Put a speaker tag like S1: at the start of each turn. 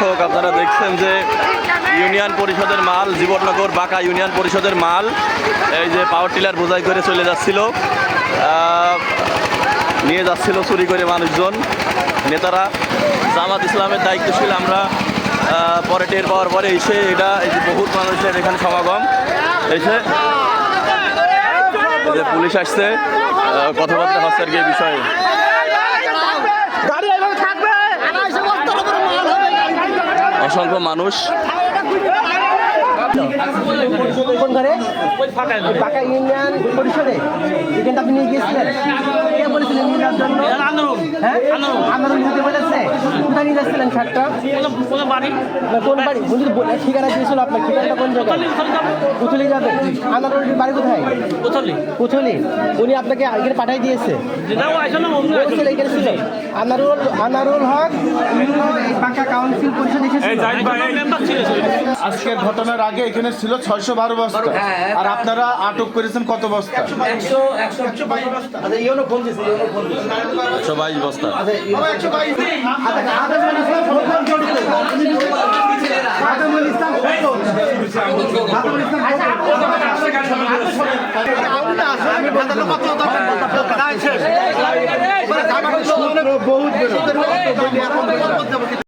S1: দর্শক আপনারা দেখছেন যে ইউনিয়ন পরিষদের মাল, জীবননগর বাঁকা ইউনিয়ন পরিষদের মাল এই যে পাওয়ার টিলার বোঝাই করে চলে যাচ্ছিল, নিয়ে যাচ্ছিল চুরি করে মানুষজন। নেতারা জামাত ইসলামের দায়িত্বশীল আমরা পরে টের পাওয়ার পরে এসে এটা এই যে বহুত মানুষের এখানে সমাগম এসে এই যে পুলিশ আসছে, কথাবার্তা হচ্ছে আর কি এই বিষয়ে। অসংখ্য মানুষ
S2: কোন ঘরে বাঁকা ইউনিয়ন পরিষদে এখানটা আপনি নিয়ে গিয়েছিলেন, কে বলেছিলেন নিয়ে যাওয়ার জন্য? হ্যাঁ আন্দোলন দিতে বলেছে। কোথায় নিয়ে যাচ্ছিলেন শার্টটা? কোন বাড়ি? ঠিকানা দিয়েছিল আপনার, ঠিকানাটা কোন জায়গায়? পুথলি যাবে। আন্দোলনের বাড়ি কোথায়? পুথলি। উনি আপনাকে এখানে পাঠিয়ে দিয়েছে, এখানে ছিল আনারুল হক বাঁকা কাউন্সিল পরিষদ এসেছিল।
S3: আজকের ঘটনার আগে এখানে ছিল 612 বস্তা, আর আপনারা আটক করেছেন কত বস্তা?
S1: 122 বস্তা।
S3: বহুত